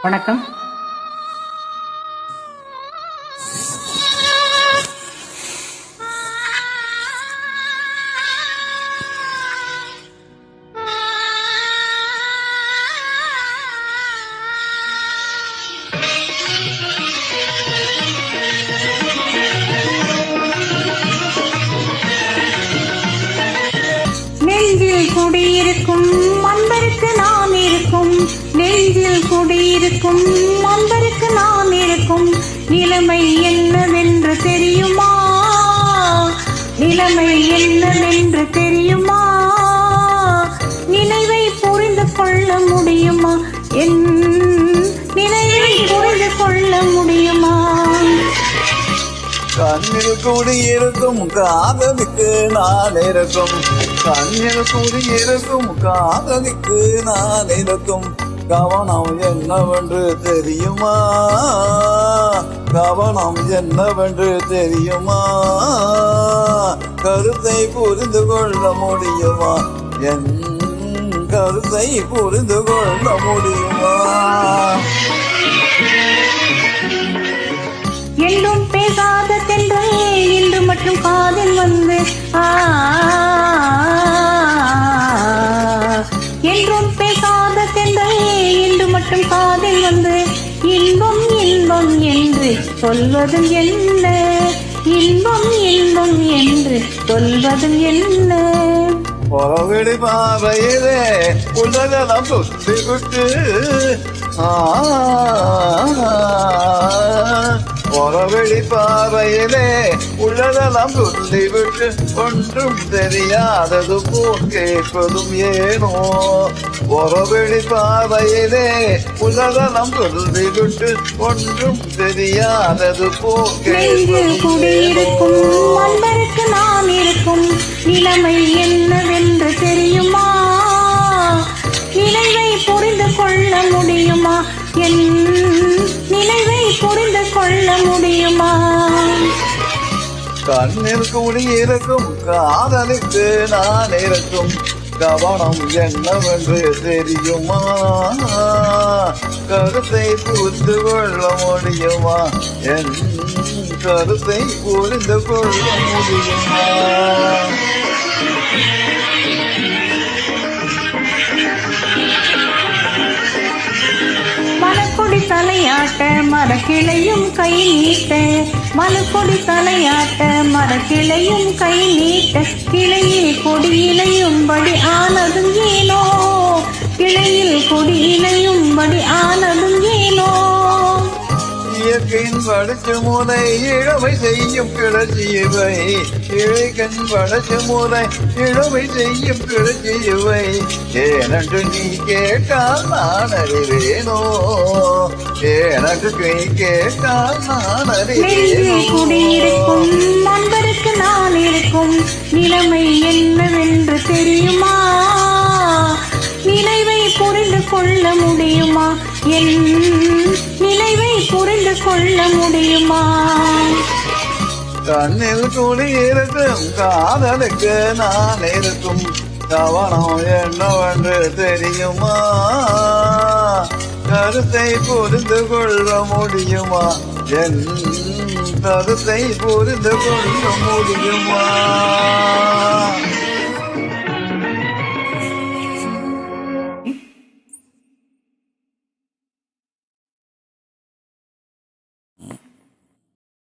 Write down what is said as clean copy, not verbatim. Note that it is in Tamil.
வணக்கம். நெஞ்சில் குடியிருக்கும் அன்பருக்கு நான் இருக்கும், நெஞ்சில் குடியிருக்கும் அன்பருக்கு நான் இருக்கும். நிலைமை என்னவென்று தெரியுமா, நிலைமை என்னவென்று தெரியுமா, நினைவை புரிந்து கொள்ள முடியுமா, என் நினைவை புரிந்து கொள்ள முடியுமா. கண்ணில் கூடியிருக்கும் காதலுக்கு நான் இருக்கும், கண்ணில் கூடியிருக்கும் காதலுக்கு நான் இருக்கும். கவனம் என்னவென்று தெரியுமா, கவனம் என்னவென்று தெரியுமா, கருத்தை புரிந்து கொள்ள முடியுமா, என் கருத்தை புரிந்து கொள்ள முடியுமா. என்றும் பேசாத தென்றல் இன்று மற்றும் காதில் வந்து என்றும் பேசாத தென்றல் இன்று மற்றும் காதில் வந்து இன்பம் இன்பம் என்று சொல்வதும் என்ன, இன்பம் இன்பம் என்று சொல்வதும் என்ன. பொறவிடி பாவையிலே உலகம் சுத்தி விட்டு பொறவெளி பாவையிலே உலகம் சொல்லிவிட்டு ஒன்றும் தெரியாதது போல் கேட்பதும் ஏனோ. பொறவெளி பாவையிலே உலகம் சொல்லிவிட்டு ஒன்றும் தெரியாதது போல் கேட்பதும் அன்பருக்கு நான் இருக்கும். நிலைமை என்னவென்று தெரியுமா, நினைவை புரிந்து கொள்ள முடியுமா, என் நினைவை புரிந்து கொள்ள முடியுமா. கண்ணில் கூடியிருக்கும் காதலுக்கு நான் இருக்கும். கவனம் என்னவென்று தெரியுமா, கருத்தை புரிந்து கொள்ள முடியுமா, என் கருத்தை புரிந்து கொள்ள முடியுமா. மலக்கொடி தலையாட்ட மரக்கிளையும் கை நீட்ட, மலக்கொடி தலையாட்ட மரக்கிளையும் கை நீட்ட, கிளையில் கொடி இலையும்படி ஆனதும் ஏனோ, கிளையில் கொடி இலையும்படி ஆனதும் ஏனோ. இயற்கையின் படைச்ச முறை இழவை செய்யும் கிளர்ச்சியவை, இழைக்கன் படைச்ச முறை இழவை செய்யும் கிளர்ச்சியவை. ஏனென்று நீ கேட்டால் நான் அறிவேனோ, ஏனென்று நீ கேட்டால் நான் அறிவேனோ. குடியிருக்கும் நண்பருக்கு நான் இருக்கும். நிலைமை என்னவென்று தெரியுமா, நினைவை புரிந்து கொள்ள முடியுமா, என் நினைவை புரிந்து கொள்ள முடியுமா. கண்ணில் கூடியிருக்கும் காதலுக்கு நான் இருக்கும். கவனம் என்னவென்று தெரியுமா, கருத்தை புரிந்து கொள்ள முடியுமா, என் கருத்தை புரிந்து கொள்ள முடியுமா.